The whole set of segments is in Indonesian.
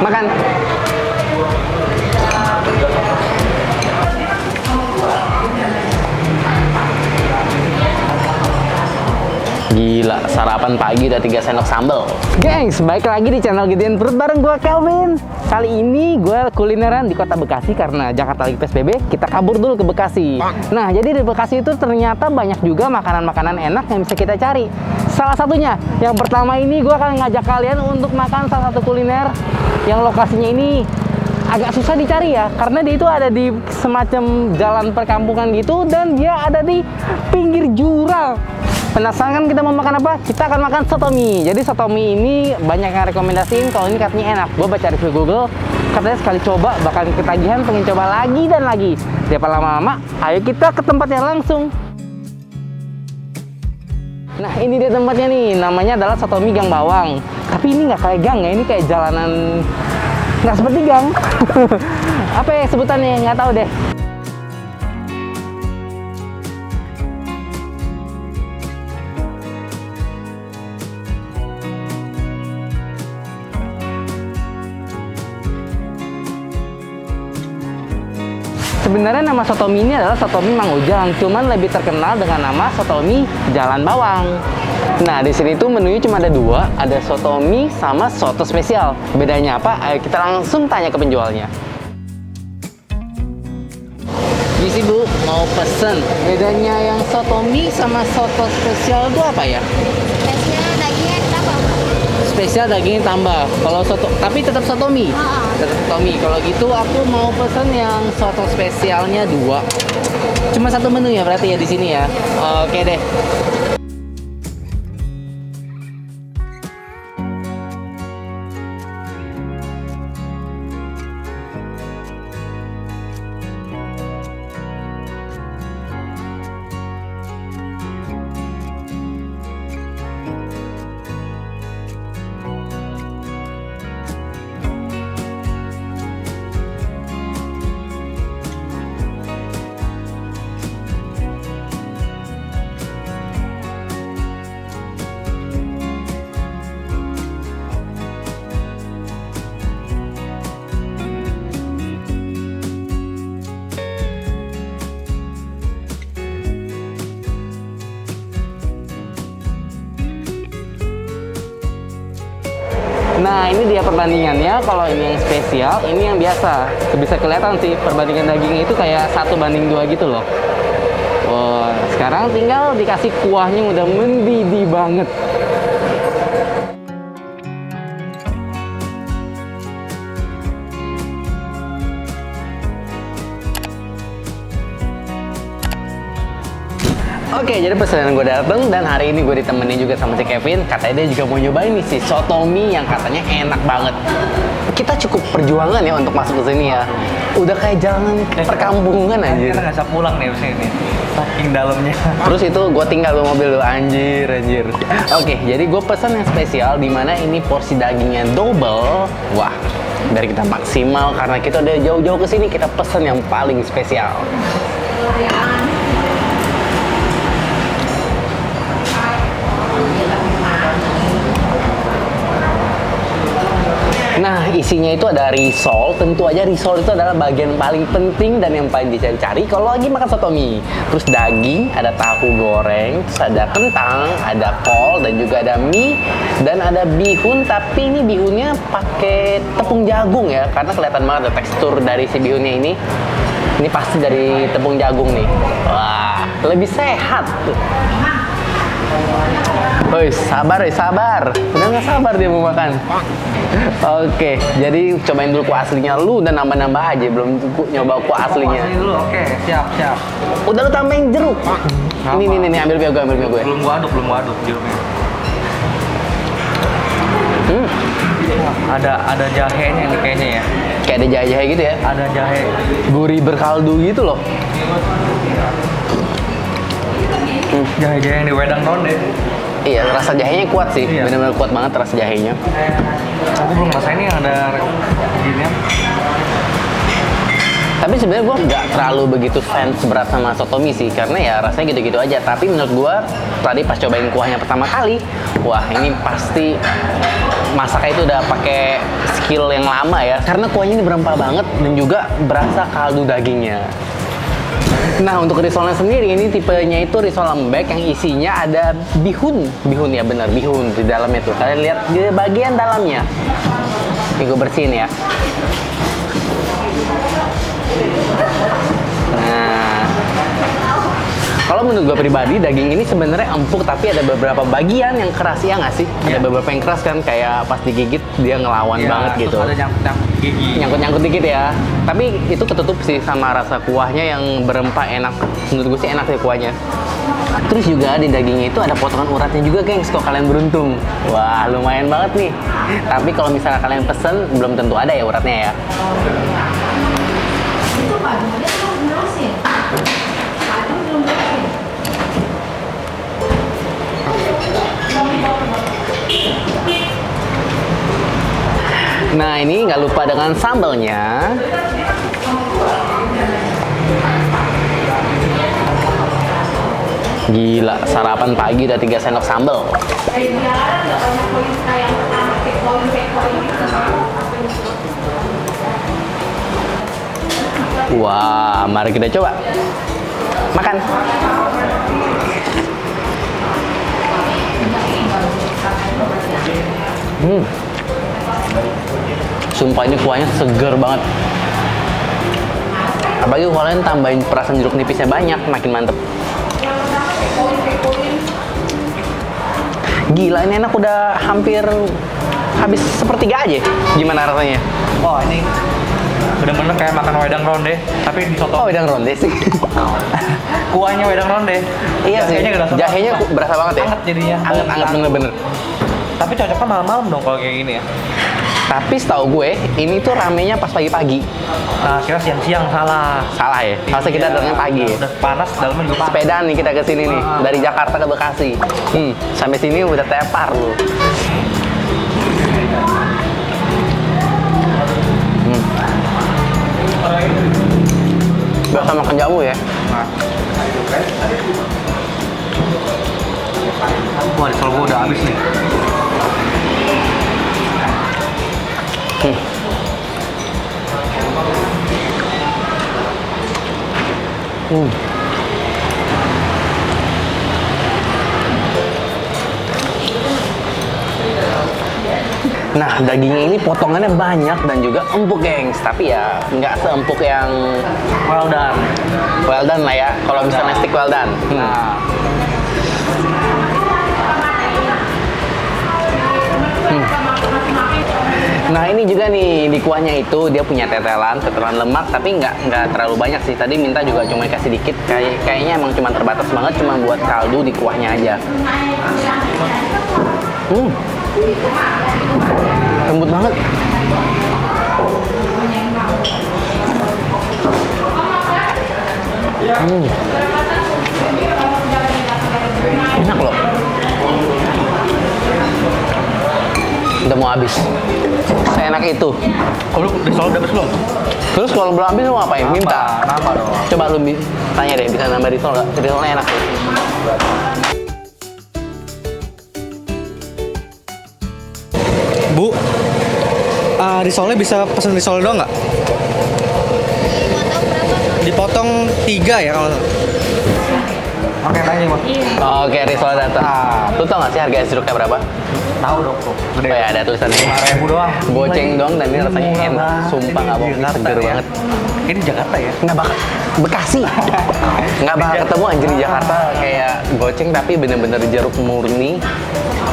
Makan. Gila, sarapan pagi udah 3 sendok sambal. Gengs, balik lagi di channel Gedein Perut bareng gue Kelvin. Kali ini gue kulineran di kota Bekasi karena Jakarta lagi PSBB. Kita kabur dulu ke Bekasi. Nah, jadi di Bekasi itu ternyata banyak juga makanan-makanan enak yang bisa kita cari. Salah satunya, yang pertama ini gue akan ngajak kalian untuk makan salah satu kuliner yang lokasinya ini agak susah dicari ya, karena dia itu ada di semacam jalan perkampungan gitu dan dia ada di pinggir jurang. Penasaran kan kita mau makan apa? Kita akan makan soto mie. Jadi soto mie ini banyak yang rekomendasiin kalau ini katanya enak. Gue baca review Google, katanya sekali coba bakal ketagihan, pengen coba lagi dan lagi. Daripada lama-lama, ayo kita ke tempatnya langsung. Nah, ini dia tempatnya nih. Namanya adalah soto mie Gang Bawang. Tapi ini nggak kayak gang ya, ini kayak jalanan nggak seperti gang. Apa ya sebutannya? Nggak tahu deh. Sebenarnya nama soto mie ini adalah soto mie Mang Ujang, cuman lebih terkenal dengan nama soto mie Jalan Bawang. Nah, di sini tuh menunya cuma ada dua, ada soto mie sama soto spesial. Bedanya apa? Ayo kita langsung tanya ke penjualnya. Gisi Bu, mau pesen. Bedanya yang soto mie sama soto spesial itu apa ya? Spesial dagingnya ditambah. Spesial dagingnya tambah. Kalau soto, tapi tetap soto mie. Tetap soto mie. Kalau gitu aku mau pesen yang soto spesialnya 2. Cuma satu menu ya berarti ya di sini ya. Oke deh. Nah, ini dia perbandingannya. Kalau ini yang spesial, ini yang biasa. Bisa kelihatan sih perbandingan dagingnya itu kayak 1:2 gitu loh. Wah, sekarang tinggal dikasih kuahnya udah mendidih banget. Oke, jadi pesanan gue dateng dan hari ini gue ditemenin juga sama si Kevin. Katanya dia juga mau nyobain nih si soto mie yang katanya enak banget. Kita cukup perjuangan ya untuk masuk ke sini ya. Udah kayak jalan perkampungan aja. Kita nggak bisa pulang nih sini, saking dalamnya. Terus itu gue tinggal di mobil lu, anjir. Oke, jadi gue pesan yang spesial di mana ini porsi dagingnya double. Wah, biar kita maksimal karena kita udah jauh-jauh ke sini, kita pesen yang paling spesial. Nah, isinya itu ada risol. Tentu aja risol itu adalah bagian paling penting dan yang paling dicari-cari kalau lagi makan soto mie. Terus daging, ada tahu goreng, terus ada kentang, ada kol, dan juga ada mie, dan ada bihun. Tapi ini bihunnya pakai tepung jagung ya, karena kelihatan banget ada tekstur dari si bihunnya ini. Ini pasti dari tepung jagung nih. Wah, lebih sehat tuh. Woi, sabar. Udah nggak sabar dia mau makan. Oke, jadi cobain dulu kuah aslinya. Lu udah nambah-nambah aja, belum nyoba kuah aslinya. Asli dulu, oke, siap. Udah lu tambahin jeruk. Ini, ambil biar gue. Belum gua aduk jeruknya. Ada jahenya nih kayaknya ya. Kayak ada jahe-jahe gitu ya. Ada jahe. Gurih berkaldu gitu loh. Jahe-jahe yang di wedang ronde. Iya, rasa jahenya kuat sih. Iya. Benar-benar kuat banget rasa jahenya. Aku belum rasain yang ada ginian. Tapi sebenarnya gue nggak terlalu begitu fans berat sama soto mie sih, karena ya rasanya gitu-gitu aja. Tapi menurut gue tadi pas cobain kuahnya pertama kali, wah ini pasti masaknya itu udah pakai skill yang lama ya, karena kuahnya ini berempah banget dan juga berasa kaldu dagingnya. Nah, untuk risolnya sendiri ini tipenya itu risol lembek yang isinya ada bihun ya, bener bihun di dalamnya tuh. Kalian lihat di bagian dalamnya. Ini gue bersihin ya. Nah, kalau menurut gue pribadi daging ini sebenarnya empuk, tapi ada beberapa bagian yang keras ya nggak sih? Ada beberapa yang keras kan, kayak pas digigit dia ngelawan banget gitu. Terus ada nyangkut gigi. Nyangkut-nyangkut dikit ya. Tapi itu ketutup sih sama rasa kuahnya yang berempah enak. Menurut gue sih enak sih kuahnya. Terus juga di dagingnya itu ada potongan uratnya juga, gengs, kalau kalian beruntung. Wah, lumayan banget nih. Tapi kalau misalnya kalian pesen, belum tentu ada ya uratnya ya. Nah, ini nggak lupa dengan sambalnya. Gila, sarapan pagi udah 3 sendok sambal. Wah, mari kita coba. Makan. Sumpah ini kuahnya seger banget. Apalagi kalau kalian tambahin perasan jeruk nipisnya banyak, makin mantep. Gila, ini enak, udah hampir habis sepertiga aja. Gimana rasanya? Wah, ini bener-bener kayak makan wedang ronde, tapi di soto. Oh, wedang ronde sih. Kuahnya wedang ronde. Iya sih. Jahenya berasa banget ya. Anget jadinya. Anget bener-bener. Tapi cocoknya malam-malam dong kalau kayak gini ya. Tapi setahu gue, ini tuh ramenya pas pagi-pagi. Nah, kira siang-siang salah. Salah ya? Harusnya kita datangnya pagi ya? Udah panas, dalamnya juga panas. Sepedaan nih kita ke sini nih, dari Jakarta ke Bekasi. Sampai sini udah tepar lu. Biasa makan jamu ya? Wah, risol gue udah habis nih. Nah, dagingnya ini potongannya banyak dan juga empuk, gengs. Tapi ya nggak seempuk yang Well done. well done lah ya. Kalau misalnya stick well done. Nah, Nah, ini juga nih di kuahnya itu dia punya tetelan lemak, tapi nggak terlalu banyak sih. Tadi minta juga cuma kasih dikit, kayaknya emang cuma terbatas banget, cuma buat kaldu di kuahnya aja. Lembut banget. Enak loh. Udah mau habis. Seenak itu. kalau risol udah habis belum? Terus kalau belum habis lu ngapain? Minta. Nambah dong. Coba lu tanya deh, bisa nambah risol nggak? Risolnya enak tuh. Bu, risolnya bisa pesen risol doang nggak? Dipotong 3 ya kalau nggak salah. Oke, tanya Mas. Oke, risol datang. Lu tau nggak sih harga es jeruknya berapa? Tahu dong, bro. Oh ya, ada tulisannya. 5.000 doang. Goceng doang dan ini rasanya Murah enak. banget. Sumpah nggak bohong, Jakarta seger ya. banget. Ini Jakarta ya? Nggak bakal Bekasi. Nggak bakal ketemu anjir di Jakarta kayak goceng tapi bener-bener jeruk murni.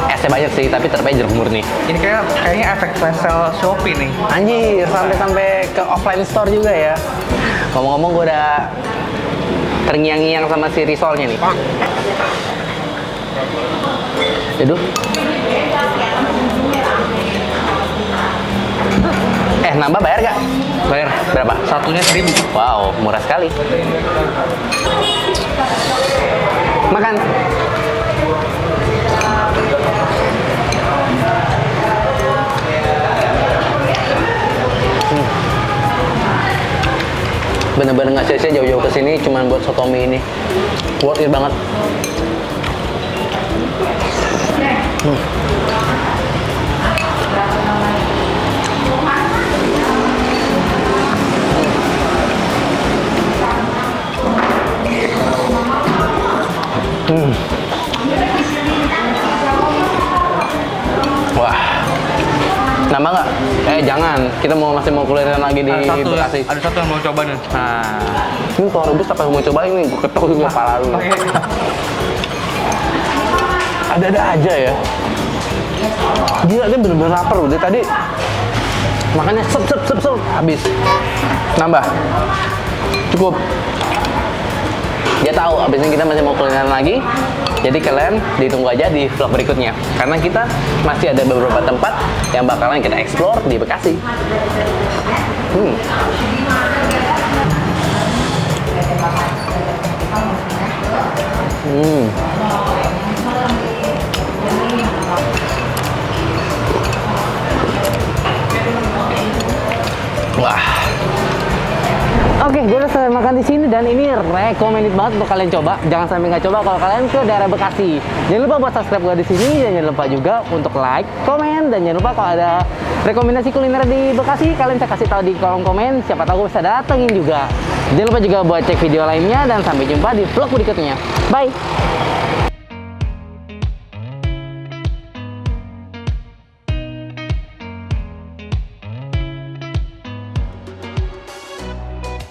Esnya banyak sih, tapi tetap aja jeruk murni. Ini kayaknya efek flash sale Shopee nih. Anjir, sampai ke offline store juga ya. Ngomong-ngomong, gue udah terngiang-ngiang sama si risolnya nih. Aduh. Nambah bayar gak? Bayar. Berapa? Satunya 1.000. Wow, murah sekali. Makan. Bener-bener nggak sia-sia jauh-jauh ke sini cuman buat soto mie ini. Worth it banget. Wah, nambah nggak? Jangan, kita masih mau kulineran lagi di Bekasi. Ada satu yang mau coba nih. Nah, ini kalau rebus apa yang mau cobain nih? Gue ketok juga kepala lu. Ada-ada aja ya. Gila, dia bener-bener lapar loh. Dia tadi makannya sep habis. Nambah. Cukup. Dia tahu abis ini kita masih mau kulineran lagi. Jadi kalian ditunggu aja di vlog berikutnya. Karena kita masih ada beberapa tempat yang bakalan kita explore di Bekasi. Wah. Oke, gue udah selesai makan di sini dan ini recommended banget untuk kalian coba. Jangan sampai nggak coba kalau kalian ke daerah Bekasi. Jangan lupa buat subscribe gue di sini dan jangan lupa juga untuk like, komen dan jangan lupa kalau ada rekomendasi kuliner di Bekasi kalian bisa kasih tahu di kolom komen. Siapa tahu gue bisa datengin juga. Jangan lupa juga buat cek video lainnya dan sampai jumpa di vlog berikutnya. Bye.